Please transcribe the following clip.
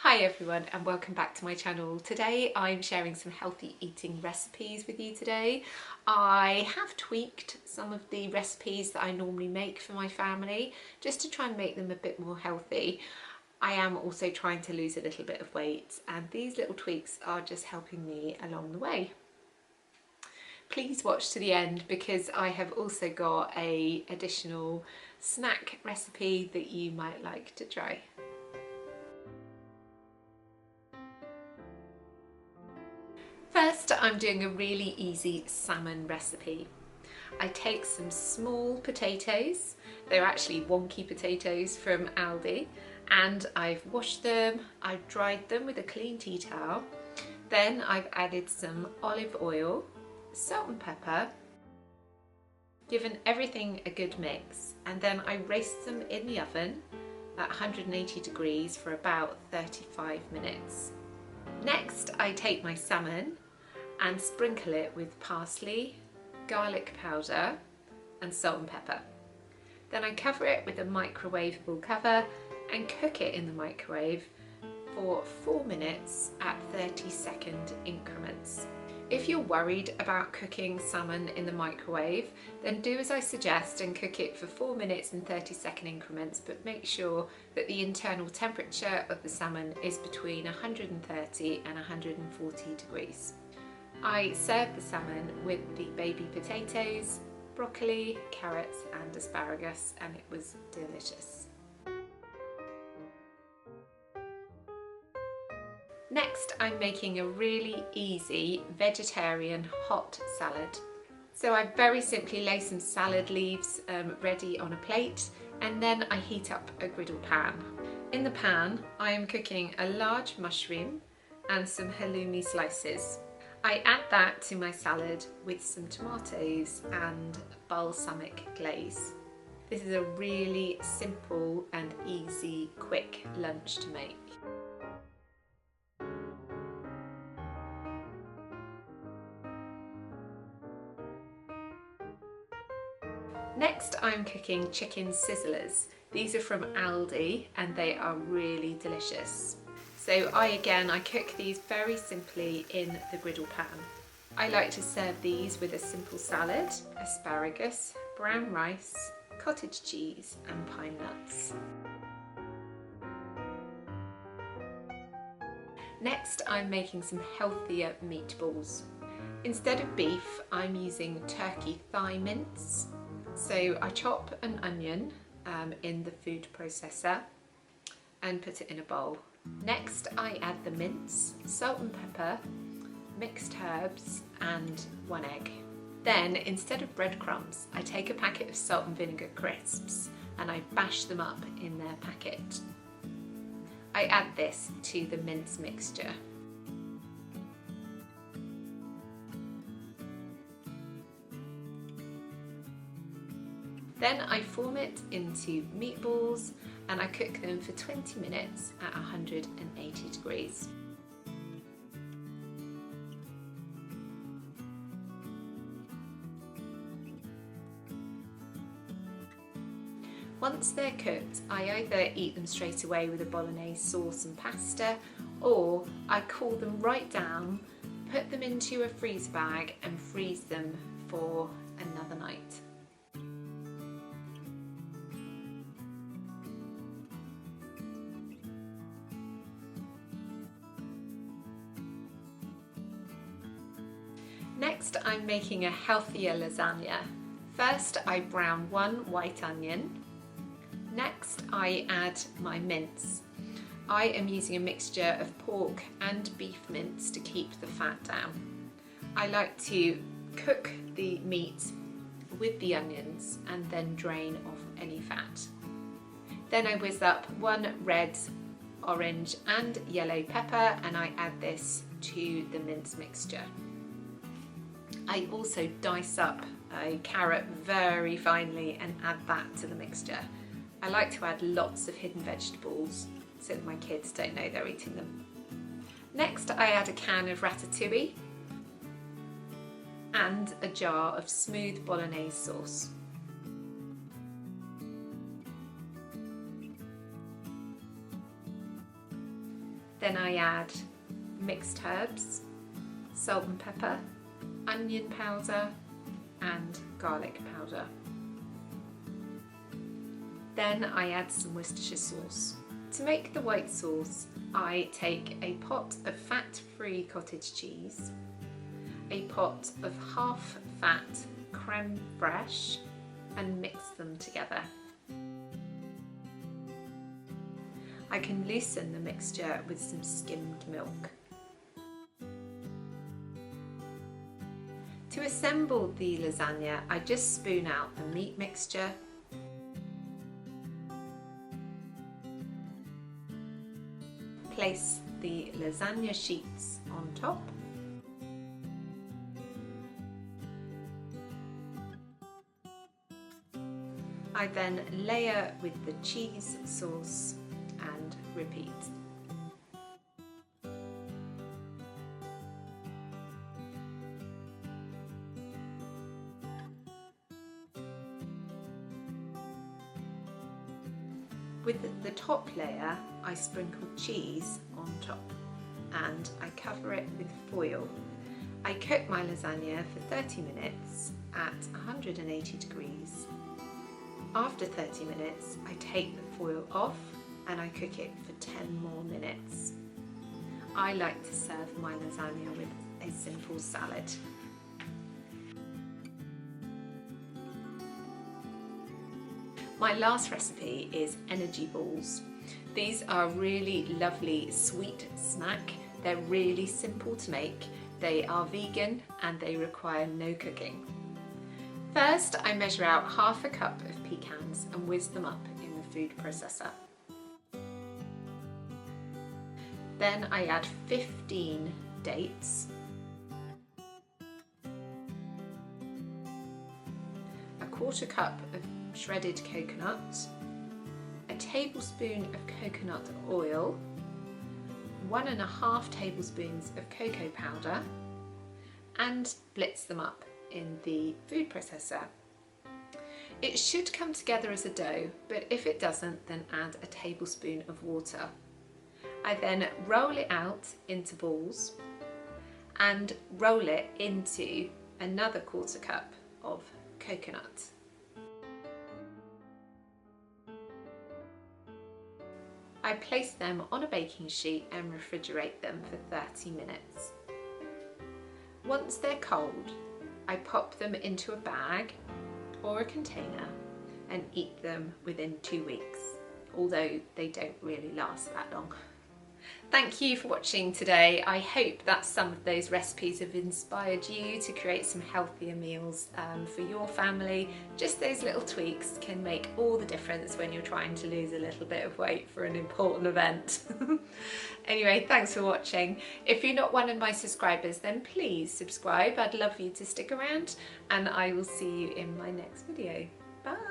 Hi everyone and welcome back to my channel. Today I'm sharing some healthy eating recipes with you today. I have tweaked some of the recipes that I normally make for my family just to try and make them a bit more healthy. I am also trying to lose a little bit of weight and these little tweaks are just helping me along the way. Please watch to the end because I have also got an additional snack recipe that you might like to try. First, I'm doing a really easy salmon recipe. I take some small potatoes, they're actually wonky potatoes from Aldi, and I've washed them, I've dried them with a clean tea towel, then I've added some olive oil, salt and pepper, given everything a good mix, and then I roast them in the oven at 180 degrees for about 35 minutes. Next, I take my salmon and sprinkle it with parsley, garlic powder and salt and pepper. Then I cover it with a microwavable cover and cook it in the microwave for 4 minutes at 30-second increments. If you're worried about cooking salmon in the microwave, then do as I suggest and cook it for 4 minutes in 30-second increments, but make sure that the internal temperature of the salmon is between 130 and 140 degrees. I served the salmon with the baby potatoes, broccoli, carrots and asparagus, and it was delicious. Next, I'm making a really easy vegetarian hot salad. So I very simply lay some salad leaves ready on a plate, and then I heat up a griddle pan. In the pan, I am cooking a large mushroom and some halloumi slices. I add that to my salad with some tomatoes and balsamic glaze. This is a really simple and easy, quick lunch to make. Next, I'm cooking chicken Sizzlers. These are from Aldi and they are really delicious. So I cook these very simply in the griddle pan. I like to serve these with a simple salad, asparagus, brown rice, cottage cheese and pine nuts. Next, I'm making some healthier meatballs. Instead of beef, I'm using turkey thigh mince. So I chop an onion in the food processor and put it in a bowl. Next, I add the mince, salt and pepper, mixed herbs and 1 egg. Then, instead of breadcrumbs, I take a packet of salt and vinegar crisps and I bash them up in their packet. I add this to the mince mixture. Then I form it into meatballs and I cook them for 20 minutes at 180 degrees. Once they're cooked, I either eat them straight away with a bolognese sauce and pasta, or I cool them right down, put them into a freezer bag and freeze them for another night. Next, I'm making a healthier lasagna. First, I brown 1 white onion. Next, I add my mince. I am using a mixture of pork and beef mince to keep the fat down. I like to cook the meat with the onions and then drain off any fat. Then I whiz up 1 red, orange and yellow pepper and I add this to the mince mixture. I also dice up a carrot very finely and add that to the mixture. I like to add lots of hidden vegetables so that my kids don't know they're eating them. Next, I add a can of ratatouille and a jar of smooth bolognese sauce. Then I add mixed herbs, salt and pepper, onion powder and garlic powder. Then I add some Worcestershire sauce. To make the white sauce, I take a pot of fat-free cottage cheese, a pot of half-fat creme fraiche, and mix them together. I can loosen the mixture with some skimmed milk. To assemble the lasagna, I just spoon out the meat mixture, place the lasagna sheets on top, I then layer with the cheese sauce and repeat. With the top layer, I sprinkle cheese on top and I cover it with foil. I cook my lasagna for 30 minutes at 180 degrees. After 30 minutes, I take the foil off and I cook it for 10 more minutes. I like to serve my lasagna with a simple salad. My last recipe is energy balls. These are a really lovely sweet snack. They're really simple to make. They are vegan and they require no cooking. First, I measure out half a cup of pecans and whiz them up in the food processor. Then I add 15 dates, a quarter cup of shredded coconut, a tablespoon of coconut oil, 1.5 tablespoons of cocoa powder, and blitz them up in the food processor. It should come together as a dough, but if it doesn't, then add a tablespoon of water. I then roll it out into balls and roll it into another quarter cup of coconut. I place them on a baking sheet and refrigerate them for 30 minutes. Once they're cold, I pop them into a bag or a container and eat them within 2 weeks, although they don't really last that long. Thank you for watching today. I hope that some of those recipes have inspired you to create some healthier meals for your family. Just those little tweaks can make all the difference when you're trying to lose a little bit of weight for an important event. Anyway, thanks for watching. If you're not one of my subscribers, then please subscribe. I'd love you to stick around and I will see you in my next video. Bye!